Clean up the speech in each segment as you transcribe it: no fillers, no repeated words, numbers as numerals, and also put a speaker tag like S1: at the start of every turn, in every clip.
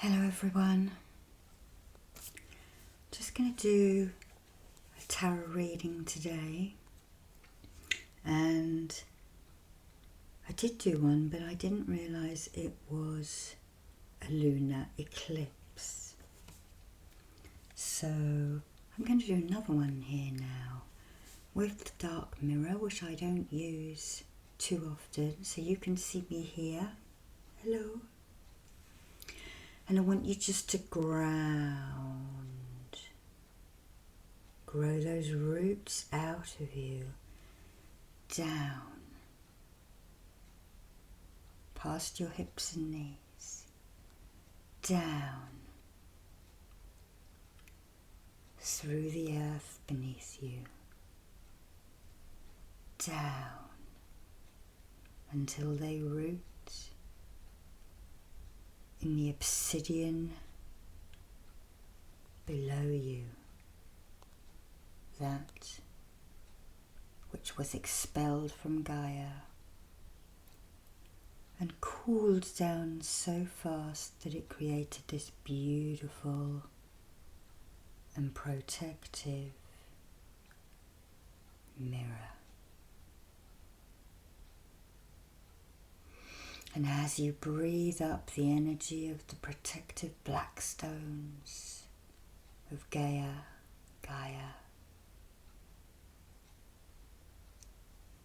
S1: Hello everyone, just going to do a tarot reading today, and I did do one but I didn't realise it was a lunar eclipse, so I'm going to do another one here now with the dark mirror, which I don't use too often, so you can see me here. Hello. And I want you just to grow those roots out of you, down, past your hips and knees, down, through the earth beneath you, down, until they root in the obsidian below you, that which was expelled from Gaia and cooled down so fast that it created this beautiful and protective mirror. And as you breathe up the energy of the protective black stones of Gaia,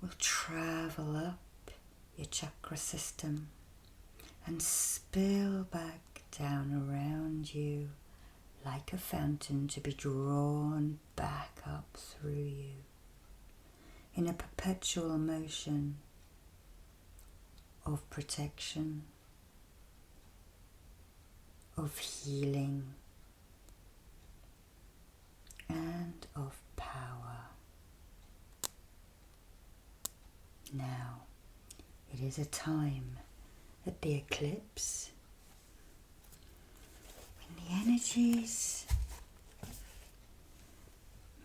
S1: will travel up your chakra system and spill back down around you like a fountain, to be drawn back up through you in a perpetual motion of protection, of healing, and of power. Now, it is a time at the eclipse when the energies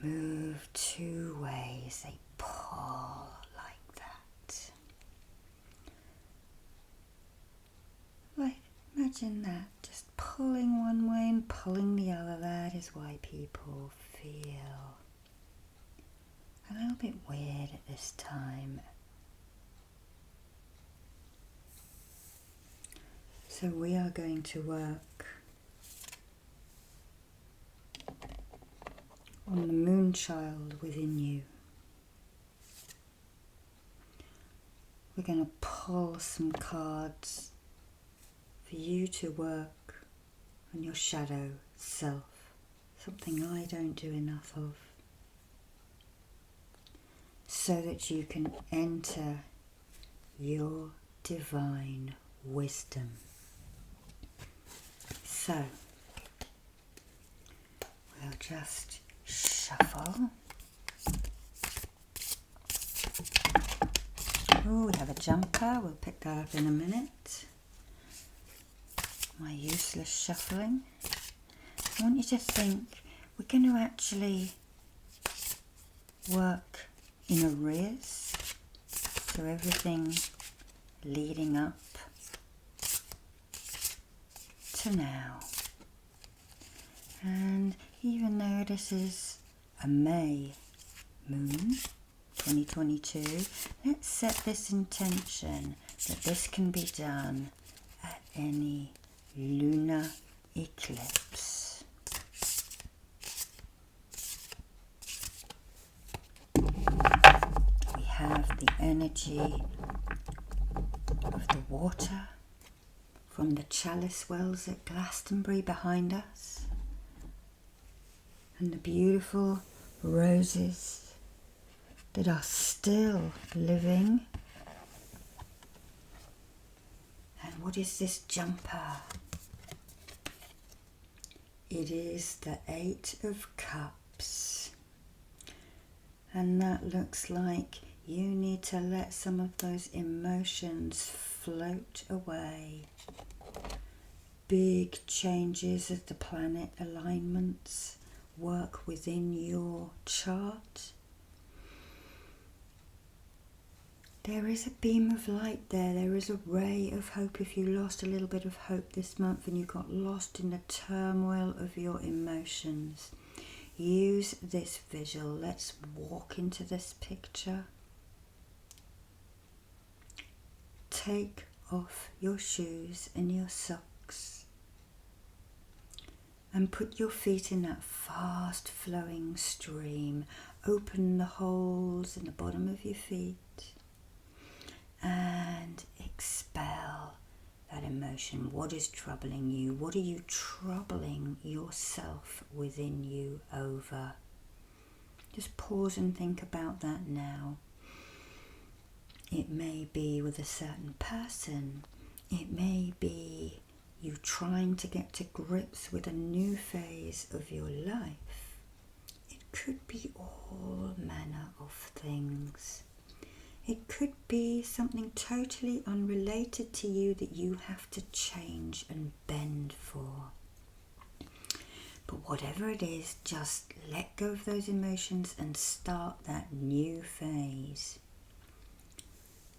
S1: move two ways. They pull like that. Like, imagine that, just pulling one way and pulling the other. That is why people feel a little bit weird at this time. So we are going to work on the Moonchild within you. We're going to pull some cards for you to work on your shadow self, something I don't do enough of, so that you can enter your divine wisdom. So, we'll just shuffle. Oh, we have a jumper. We'll pick that up in a minute. My useless shuffling. I want you to think we're going to actually work in arrears. So everything leading up to now. And even though this is a May moon 2022, let's set this intention that this can be done at any lunar eclipse. We have the energy of the water from the chalice wells at Glastonbury behind us, and the beautiful roses that are still living. And what is this jumper? It is the 8 of Cups, and that looks like you need to let some of those emotions float away. Big changes of the planet alignments work within your chart. There is a beam of light there. There is a ray of hope. If you lost a little bit of hope this month and you got lost in the turmoil of your emotions, use this visual. Let's walk into this picture. Take off your shoes and your socks and put your feet in that fast flowing stream. Open the holes in the bottom of your feet and expel that emotion. What is troubling you? What are you troubling yourself within you over? Just pause and think about that now. It may be with a certain person. It may be you trying to get to grips with a new phase of your life. It could be all manner of things. It could be something totally unrelated to you that you have to change and bend for. But whatever it is, just let go of those emotions and start that new phase.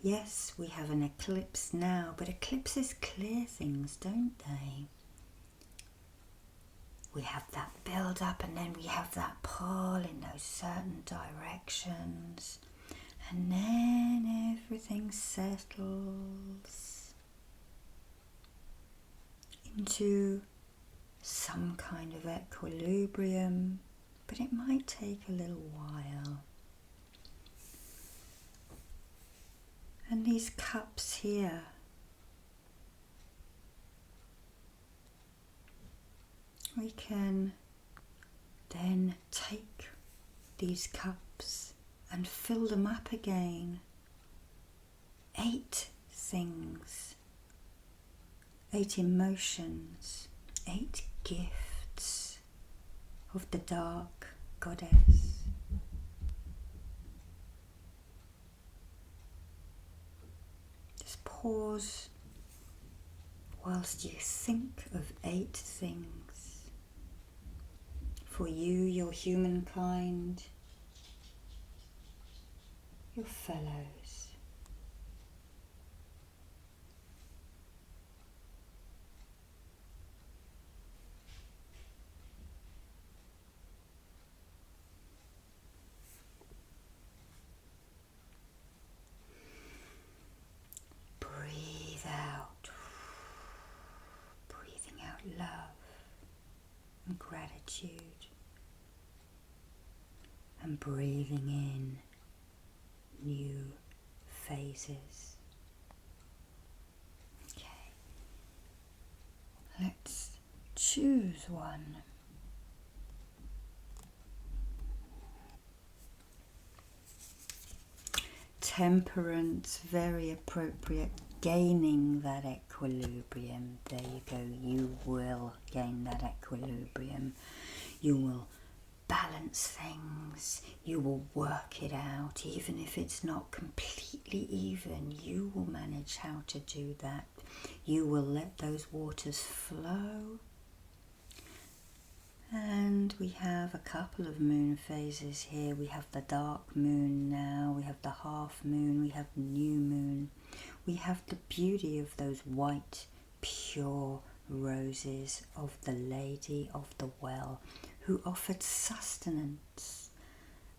S1: Yes, we have an eclipse now, but eclipses clear things, don't they? We have that build up and then we have that pull in those certain directions. And then everything settles into some kind of equilibrium, but it might take a little while. And these cups here, we can then take these cups and fill them up again. 8 things, 8 emotions, 8 gifts of the dark goddess. Just pause whilst you think of 8 things for you, your humankind, your fellows. Breathe out. Breathing out love and gratitude. And breathing in new phases. Okay, let's choose one. Temperance, very appropriate. Gaining that equilibrium. There you go. You will gain that equilibrium. You will balance things, you will work it out. Even if it's not completely even, you will manage how to do that. You will let those waters flow. And we have a couple of moon phases here. We have the dark moon now, we have the half moon, we have new moon. We have the beauty of those white, pure roses of the Lady of the Well, who offered sustenance.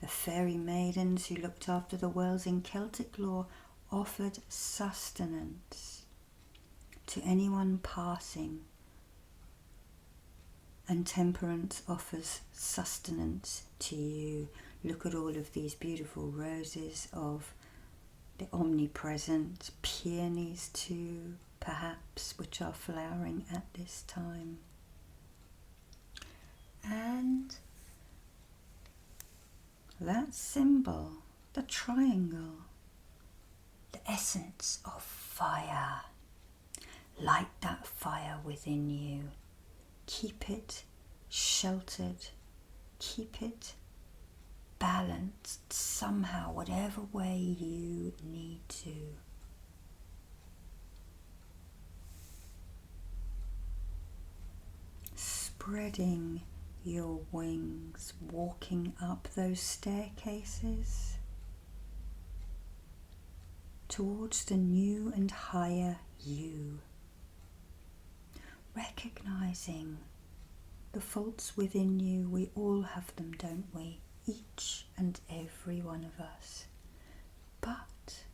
S1: The fairy maidens who looked after the wells in Celtic lore offered sustenance to anyone passing. And Temperance offers sustenance to you. Look at all of these beautiful roses of the omnipresent, peonies too, perhaps, which are flowering at this time. And that symbol, the triangle, the essence of fire. Light that fire within you. Keep it sheltered. Keep it balanced somehow, whatever way you need to. Spreading your wings, walking up those staircases towards the new and higher you. Recognizing the faults within you, we all have them, don't we? Each and every one of us. But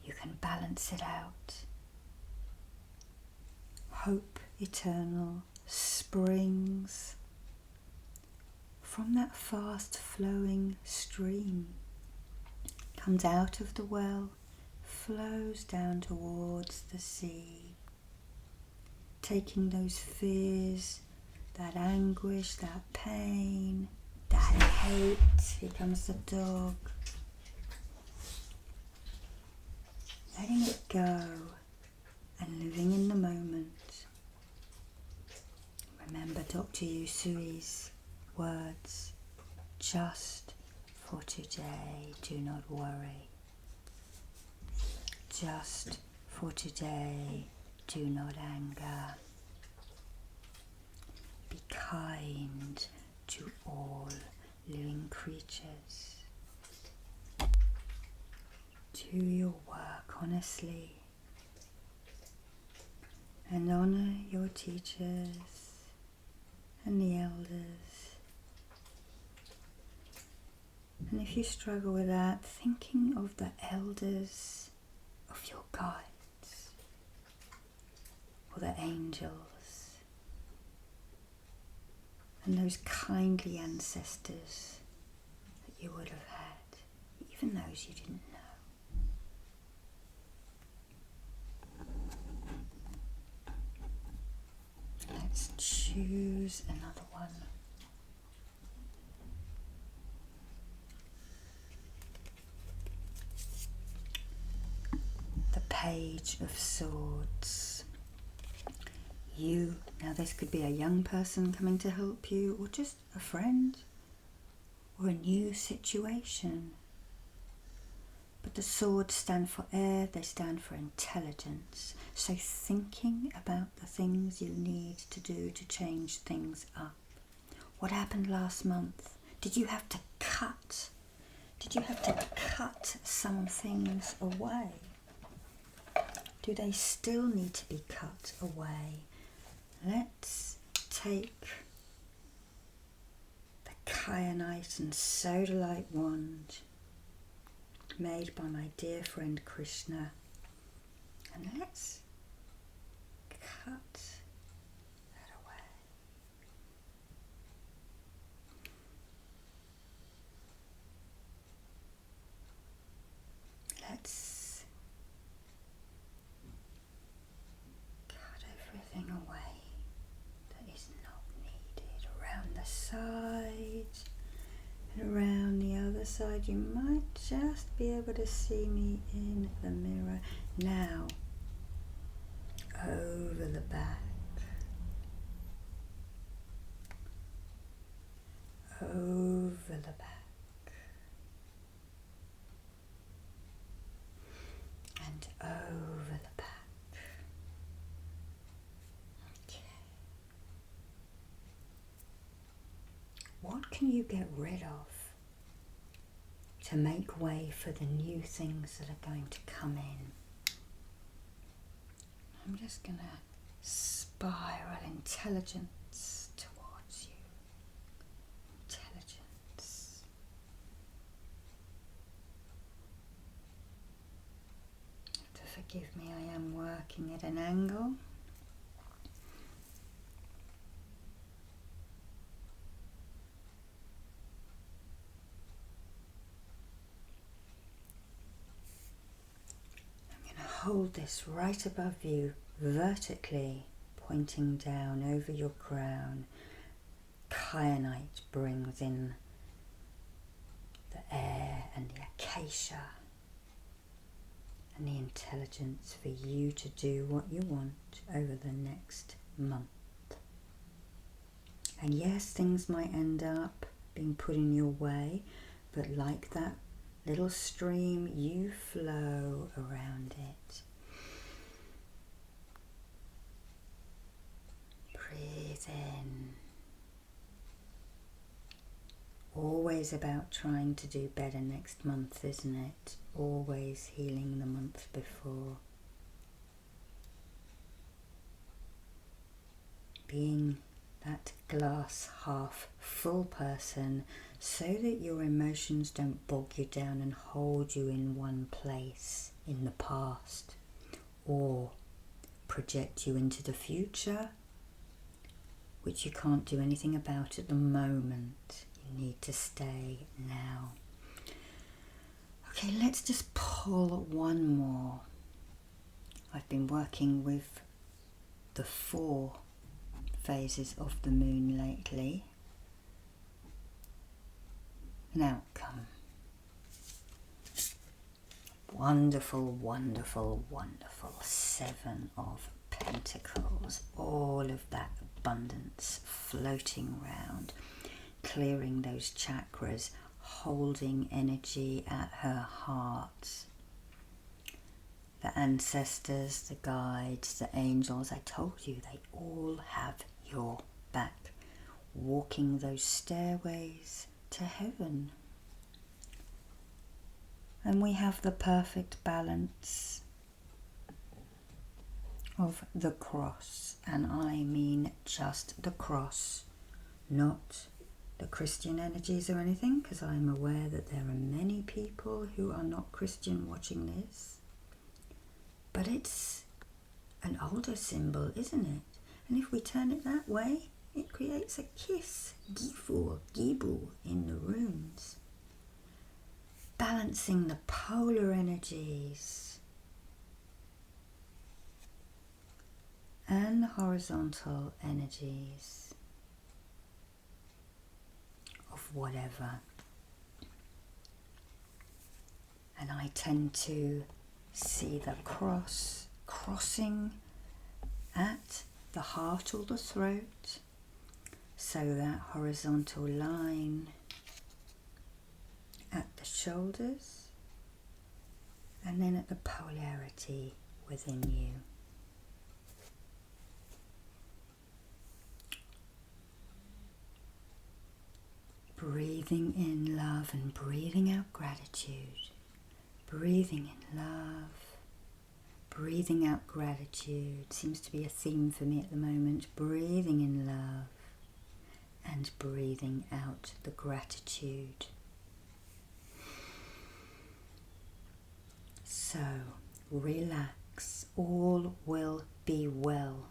S1: you can balance it out. Hope eternal springs from that fast flowing stream, comes out of the well, flows down towards the sea, taking those fears, that anguish, that pain, that hate. Here comes the dog. Letting it go and living in the moment. Remember Dr. Usui's words, just for today, do not worry. Just for today, do not anger. Be kind to all living creatures. Do your work honestly and honor your teachers and the elders. And if you struggle with that, thinking of the elders of your guides or the angels and those kindly ancestors that you would have had, even those you didn't know. Let's choose another one. The Page of Swords. You, now this could be a young person coming to help you, or just a friend, or a new situation. But the swords stand for air, they stand for intelligence. So thinking about the things you need to do to change things up. What happened last month? Did you have to cut? Did you have to cut some things away? Do they still need to be cut away? Let's take the kyanite and sodalite wand made by my dear friend Krishna, and let's cut that away. Let's cut everything away that is not needed around the sides. And around the other side, you might just be able to see me in the mirror. Now, over the back, over the back, and over the back. Okay. What can you get rid of to make way for the new things that are going to come in? I'm just going to spiral intelligence towards you. Intelligence. You have to forgive me, I am working at an angle. Hold this right above you, vertically, pointing down over your crown. Kyanite brings in the air and the acacia and the intelligence for you to do what you want over the next month. And yes, things might end up being put in your way, but like that little stream, you flow around it. Breathe in. Always always about trying to do better next month, isn't it? Always healing the month before. Being that glass half full person so that your emotions don't bog you down and hold you in one place in the past or project you into the future, which you can't do anything about at the moment. You need to stay now. Okay, let's just pull one more. I've been working with the 4 phases of the moon lately. An outcome. Wonderful, wonderful, wonderful. 7 of Pentacles. All of that abundance floating around, clearing those chakras, holding energy at her heart. The ancestors, the guides, the angels, I told you, they all have your back. Walking those stairways to heaven. And we have the perfect balance of the cross, and I mean just the cross, not the Christian energies or anything, because I'm aware that there are many people who are not Christian watching this. But it's an older symbol, isn't it? And if we turn it that way, it creates a kiss, gifu, gibu in the runes. Balancing the polar energies and the horizontal energies of whatever. And I tend to see the cross crossing at the heart or the throat, so that horizontal line at the shoulders, and then at the polarity within you. Breathing in love and breathing out gratitude. Breathing in love, breathing out gratitude. Seems to be a theme for me at the moment. Breathing in love and breathing out the gratitude. So, relax. All will be well,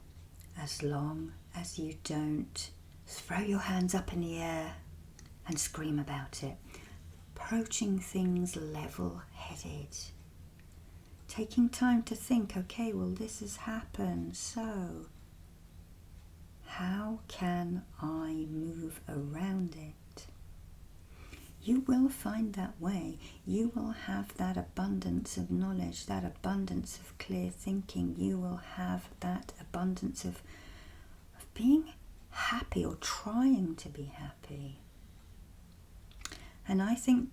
S1: as long as you don't throw your hands up in the air and scream about it. Approaching things level-headed. Taking time to think, okay, well, this has happened, so how can I move around it? You will find that way. You will have that abundance of knowledge, that abundance of clear thinking. You will have that abundance of being happy or trying to be happy. And I think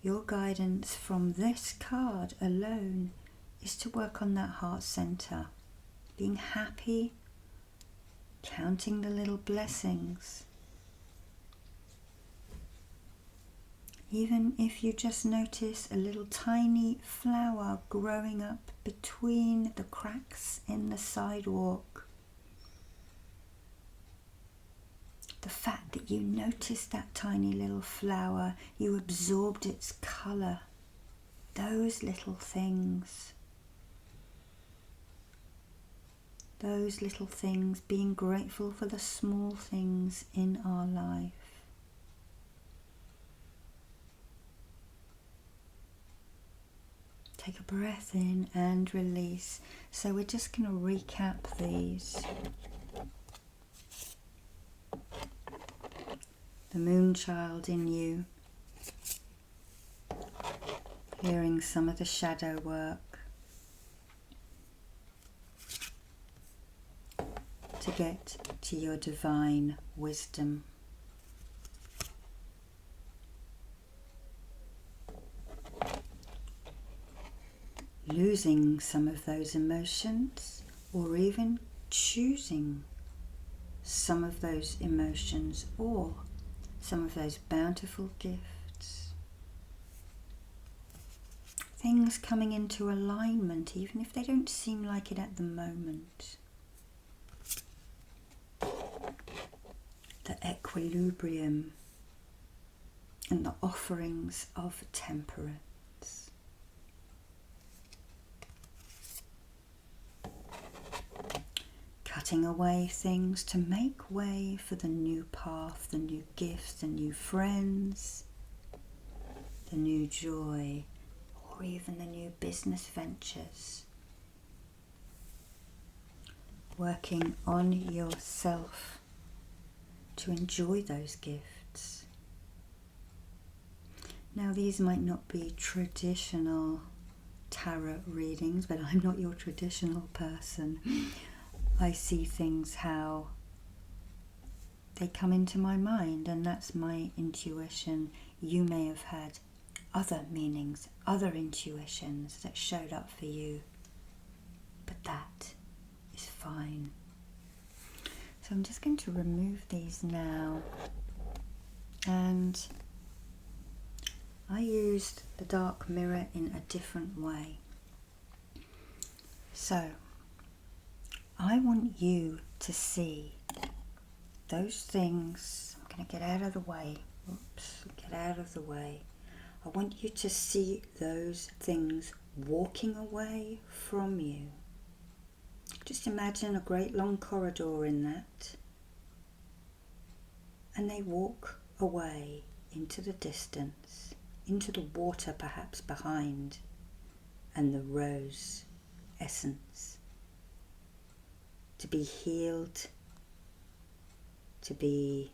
S1: your guidance from this card alone is to work on that heart center. Being happy, counting the little blessings. Even if you just notice a little tiny flower growing up between the cracks in the sidewalk. The fact that you noticed that tiny little flower, you absorbed its colour, those little things, being grateful for the small things in our life. Take a breath in and release. So we're just going to recap these. The Moonchild in you, hearing some of the shadow work to get to your divine wisdom. Losing some of those emotions, or even choosing some of those emotions, or some of those bountiful gifts. Things coming into alignment, even if they don't seem like it at the moment. The equilibrium and the offerings of temperance. Cutting away things to make way for the new path, the new gifts, the new friends, the new joy, or even the new business ventures. Working on yourself to enjoy those gifts. Now, these might not be traditional tarot readings, but I'm not your traditional person. I see things how they come into my mind, and that's my intuition. You may have had other meanings, other intuitions that showed up for you, but that is fine. So I'm just going to remove these now, and I used the dark mirror in a different way. So I want you to see those things. I'm going to get out of the way. Oops, get out of the way. I want you to see those things walking away from you. Just imagine a great long corridor in that, and they walk away into the distance, into the water perhaps behind, and the rose essence. To be healed, to be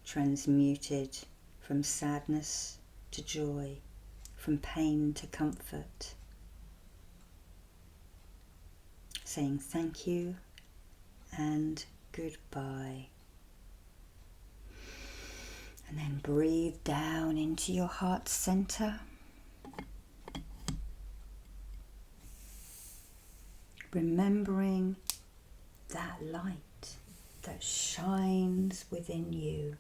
S1: transmuted from sadness to joy, from pain to comfort. Saying thank you and goodbye. And then breathe down into your heart center. Remembering that light that shines within you.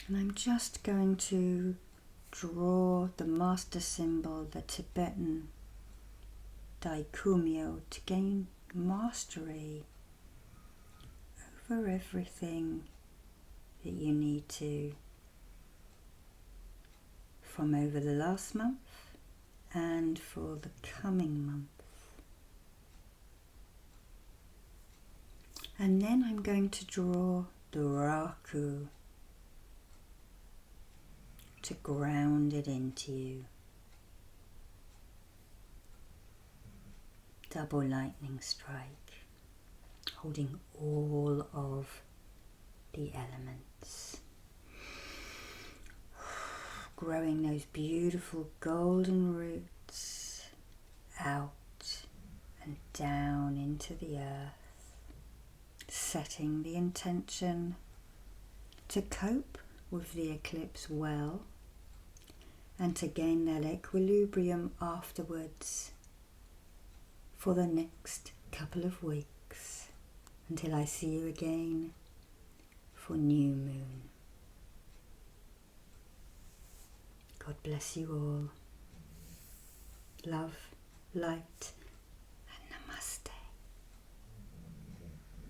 S1: And I'm just going to draw the master symbol, the Tibetan Daikumyo, to gain mastery over everything that you need to from over the last month and for the coming month. And then I'm going to draw the Raku to ground it into you. Double lightning strike, holding all of the elements. Growing those beautiful golden roots out and down into the earth. Setting the intention to cope with the eclipse well, and to gain that equilibrium afterwards for the next couple of weeks until I see you again for new moon. God bless you all. Love, light,